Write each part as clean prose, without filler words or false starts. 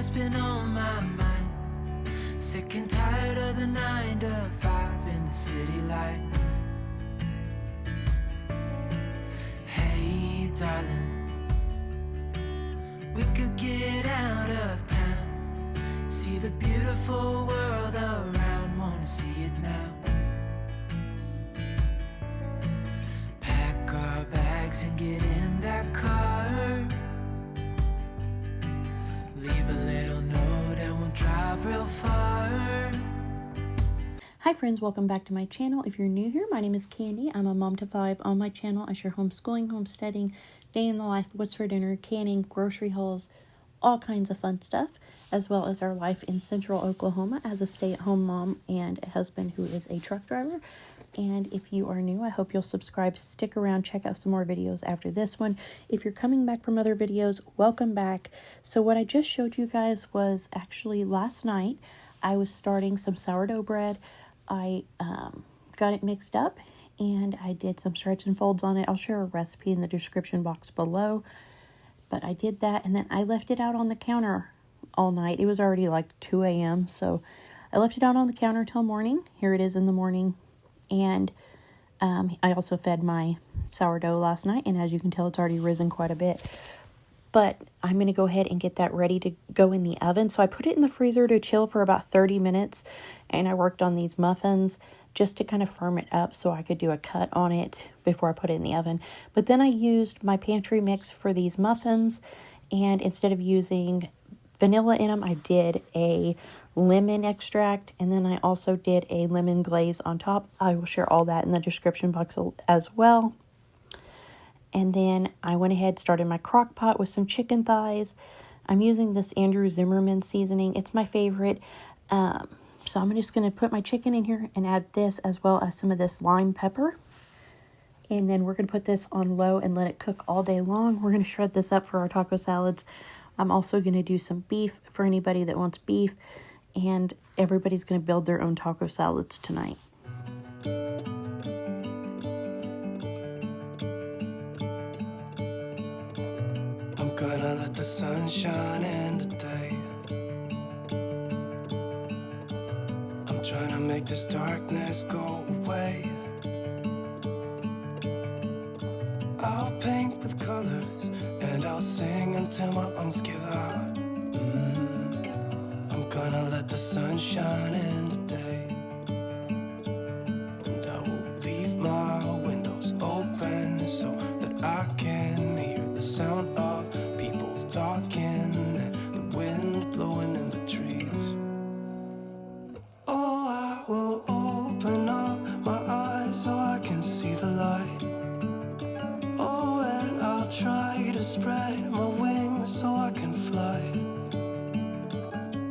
what's been on my mind. Sick and tired of the 9 to 5 in the city light. Hey, darling, we could get out of town, see the beautiful world around, wanna see it now. Pack our bags and get in that car, leave a little note and we'll drive real far. Hi friends, welcome back to my channel. If you're new here, my name is Candi. I'm a mom to 5. On my channel, I share homeschooling, homesteading, day in the life, what's for dinner, canning, grocery hauls, all kinds of fun stuff, as well as our life in central Oklahoma as a stay-at-home mom and a husband who is a truck driver. And if you are new, I hope you'll subscribe, stick around, check out some more videos after this one. If you're coming back from other videos, welcome back. So what I just showed you guys was actually last night. I was starting some sourdough bread. I got it mixed up and I did some stretch and folds on it. I'll share a recipe in the description box below. But I did that and then I left it out on the counter all night. It was already like 2 a.m. So I left it out on the counter till morning. Here it is in the morning. And I also fed my sourdough last night. And as you can tell, it's already risen quite a bit. But I'm going to go ahead and get that ready to go in the oven. So I put it in the freezer to chill for about 30 minutes. And I worked on these muffins just to kind of firm it up so I could do a cut on it before I put it in the oven. But then I used my pantry mix for these muffins. And instead of using vanilla in them, I did a lemon extract. And then I also did a lemon glaze on top. I will share all that in the description box as well. And then I went ahead, started my crock pot with some chicken thighs. I'm using this Andrew Zimmerman seasoning. It's my favorite. So I'm just going to put my chicken in here and add this as well as some of this lime pepper. And then we're going to put this on low and let it cook all day long. We're going to shred this up for our taco salads. I'm also going to do some beef for anybody that wants beef. And everybody's going to build their own taco salads tonight. Gonna let the sun shine in today. I'm trying to make this darkness go away. I'll paint with colors and I'll sing until my lungs give out. I'm gonna let the sun shine in today. And I will leave my windows open so that I can hear the sound of talking and the wind blowing in the trees. Oh, I will open up my eyes so I can see the light. Oh, and I'll try to spread my wings so I can fly.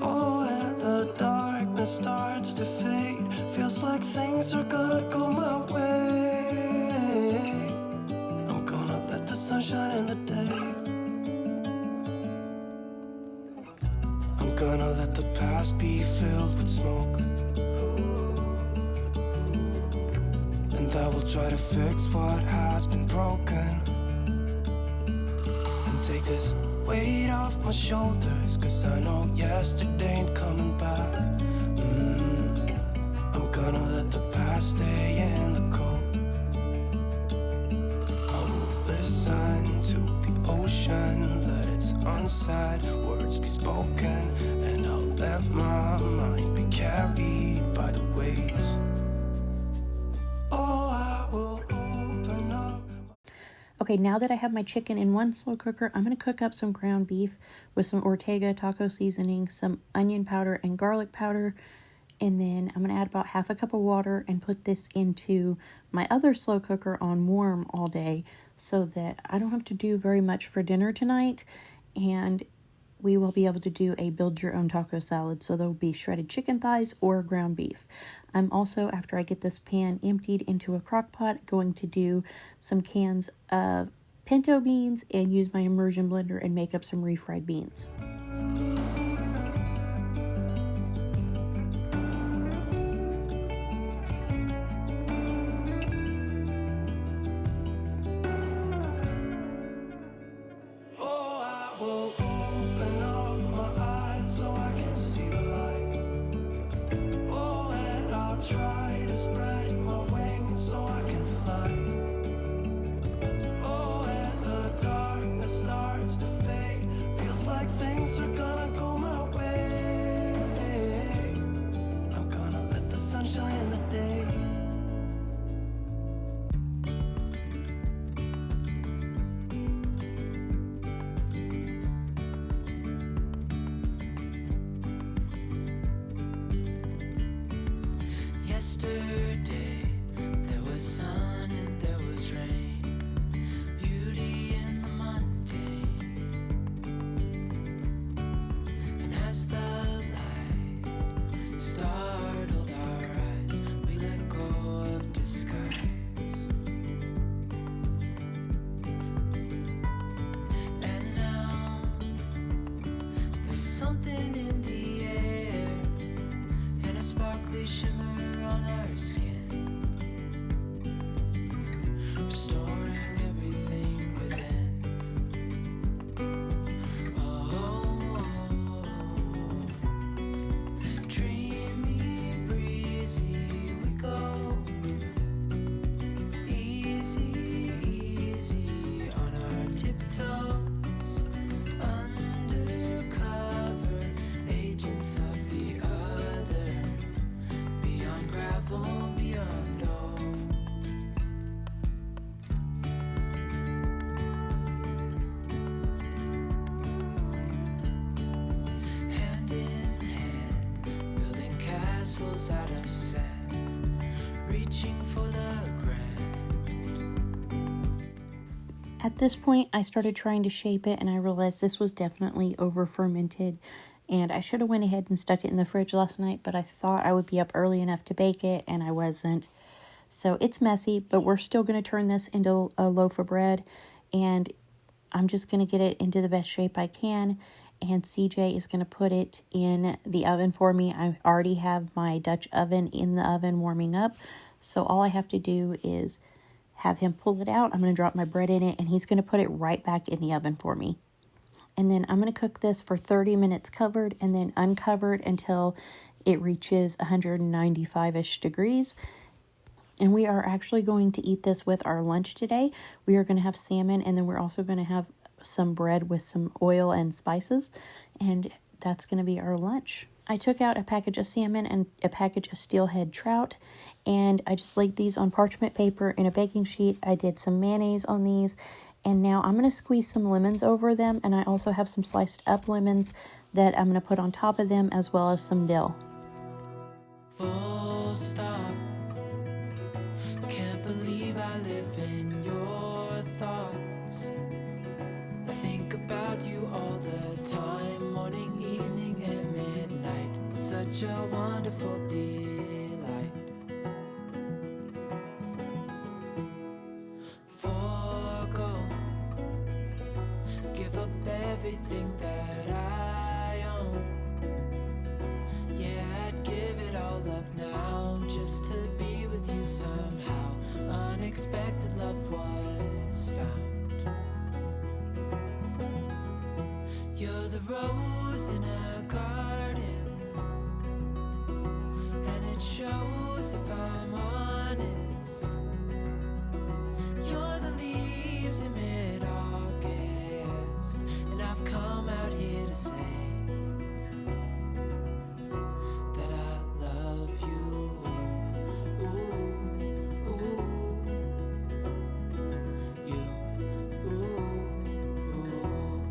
Oh, and the darkness starts to fade. Feels like things are gonna go my way. I'm gonna let the sun shine in the day. Gonna let the past be filled with smoke, and I will try to fix what has been broken, and take this weight off my shoulders, cause I know yesterday ain't coming back. I'm gonna let the past stay in the cold. I will listen to the ocean, let its unsaid words be spoken, and I'll let my mind be carried by the waves. Oh, I will open up. Okay, now that I have my chicken in one slow cooker, I'm going to cook up some ground beef with some Ortega taco seasoning, some onion powder and garlic powder. And then I'm going to add about half a cup of water and put this into my other slow cooker on warm all day so that I don't have to do very much for dinner tonight. And we will be able to do a build your own taco salad. So there will be shredded chicken thighs or ground beef. I'm also, after I get this pan emptied into a crock pot, going to do some cans of pinto beans and use my immersion blender and make up some refried beans. Oh, I will open up my eyes things are gonna go my way. I'm gonna let the sun shine in the day. Yesterday, there was sun and there was rain, beauty in the mundane. And as the light startled our eyes, we let go of disguise. And now, there's something in the air, and a sparkly shimmer on our skin, restoring everything within. Oh, dreamy, breezy, we go. Easy, easy on our tiptoes, undercover agents of the other. Beyond gravel, beyond all. Hand in hand, building castles out of sand, reaching for the grand. At this point, I started trying to shape it, and I realized this was definitely over fermented. And I should have went ahead and stuck it in the fridge last night, but I thought I would be up early enough to bake it, and I wasn't. So it's messy, but we're still going to turn this into a loaf of bread, and I'm just going to get it into the best shape I can, and CJ is going to put it in the oven for me. I already have my Dutch oven in the oven warming up, so all I have to do is have him pull it out. I'm going to drop my bread in it, and he's going to put it right back in the oven for me. And then I'm going to cook this for 30 minutes covered and then uncovered until it reaches 195-ish degrees. And we are actually going to eat this with our lunch today. We are going to have salmon, and then we're also going to have some bread with some oil and spices. And that's going to be our lunch. I took out a package of salmon and a package of steelhead trout, and I just laid these on parchment paper in a baking sheet. I did some mayonnaise on these. And now I'm going to squeeze some lemons over them, and I also have some sliced up lemons that I'm going to put on top of them, as well as some dill. Full stop. Can't believe I live in your thoughts. I think about you all the time, morning, evening, and midnight. Such a wonderful delight. Forgo, give up everything that I own. Yeah, I'd give it all up now, just to be with you somehow. Unexpected love was found. You're the rose in a garden, and it shows if I'm honest. You're the leaves in mid-August, and I've come out here to say that I love you. Ooh, ooh, you, ooh, ooh.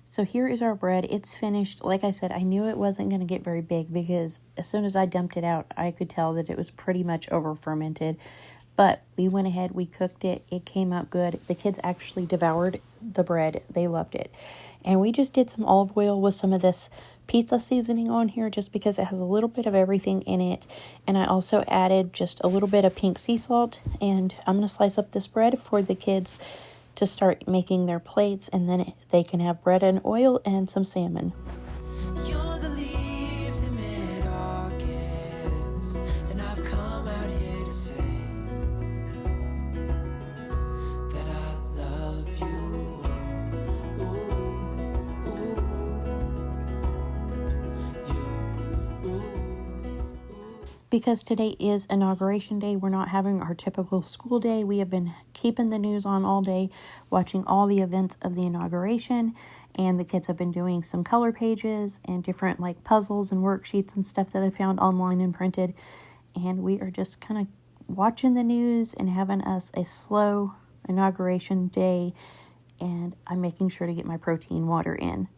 So here is our bread. It's finished. Like I said, I knew it wasn't going to get very big because as soon as I dumped it out, I could tell that it was pretty much over fermented. But we went ahead, we cooked it. It came out good. The kids actually devoured the bread. They loved it. And we just did some olive oil with some of this pizza seasoning on here just because it has a little bit of everything in it. And I also added just a little bit of pink sea salt. And I'm going to slice up this bread for the kids to start making their plates. And then they can have bread and oil and some salmon. You're the leaves in mid-August, and I've come out here to say that I love you. Ooh, ooh, you, ooh. Because today is inauguration day, we're not having our typical school day. We have been keeping the news on all day, watching all the events of the inauguration. And the kids have been doing some color pages and different like puzzles and worksheets and stuff that I found online and printed. And we are just kind of watching the news and having us a slow inauguration day. And I'm making sure to get my protein water in.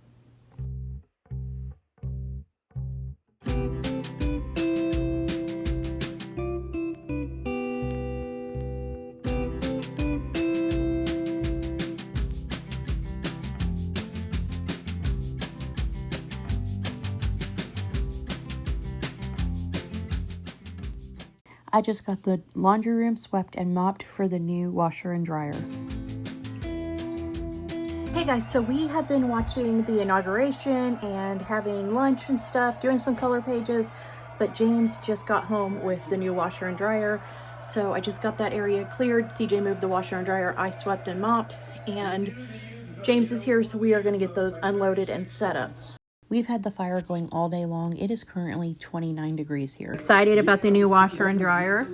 I just got the laundry room swept and mopped for the new washer and dryer. Hey guys, so we have been watching the inauguration and having lunch and stuff, doing some color pages, but James just got home with the new washer and dryer. So I just got that area cleared. CJ moved the washer and dryer. I swept and mopped, and James is here, so we are going to get those unloaded and set up. We've had the fire going all day long. It is currently 29 degrees here. Excited about the new washer and dryer?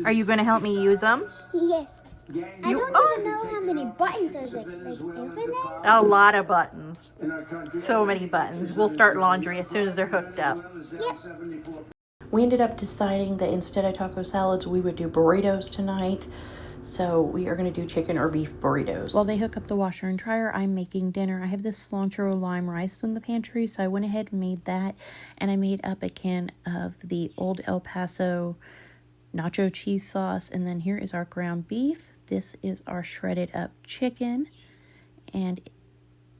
Are you going to help me use them? Yes. I don't even know how many buttons is it, like infinite? A lot of buttons. So many buttons. We'll start laundry as soon as they're hooked up. Yep. We ended up deciding that instead of taco salads, we would do burritos tonight. So we are going to do chicken or beef burritos. While they hook up the washer and dryer, I'm making dinner. I have this cilantro lime rice in the pantry, so I went ahead and made that. And I made up a can of the Old El Paso nacho cheese sauce. And then here is our ground beef. This is our shredded up chicken. And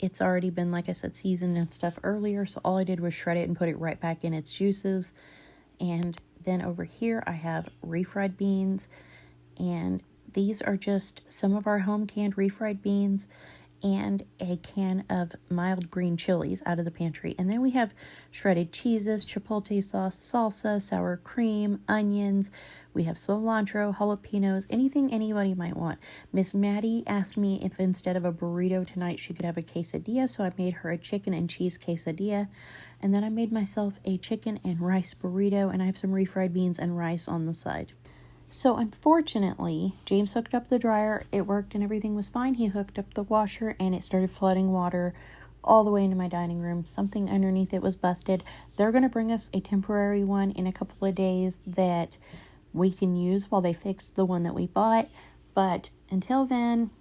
it's already been, like I said, seasoned and stuff earlier. So all I did was shred it and put it right back in its juices. And then over here I have refried beans, and these are just some of our home canned refried beans and a can of mild green chilies out of the pantry. And then we have shredded cheeses, chipotle sauce, salsa, sour cream, onions. We have cilantro, jalapenos, anything anybody might want. Miss Maddie asked me if instead of a burrito tonight she could have a quesadilla, so I made her a chicken and cheese quesadilla. And then I made myself a chicken and rice burrito, and I have some refried beans and rice on the side. So unfortunately, James hooked up the dryer, it worked and everything was fine. He hooked up the washer and it started flooding water all the way into my dining room. Something underneath it was busted. They're going to bring us a temporary one in a couple of days that we can use while they fix the one that we bought. But until then,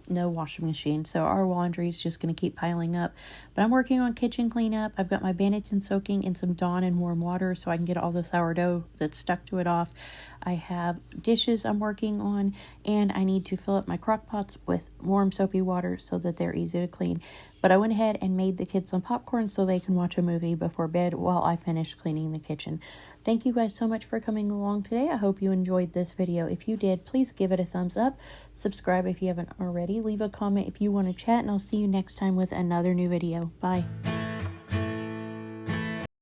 no washing machine, so our laundry is just going to keep piling up. But I'm working on kitchen cleanup. I've got my Benetton soaking in some Dawn and warm water so I can get all the sourdough that's stuck to it off. I have dishes I'm working on, and I need to fill up my crock pots with warm soapy water so that they're easy to clean. But I went ahead and made the kids some popcorn so they can watch a movie before bed while I finish cleaning the kitchen. Thank you guys so much for coming along today. I hope you enjoyed this video. If you did, please give it a thumbs up. Subscribe if you haven't already. Leave a comment if you want to chat, and I'll see you next time with another new video. Bye.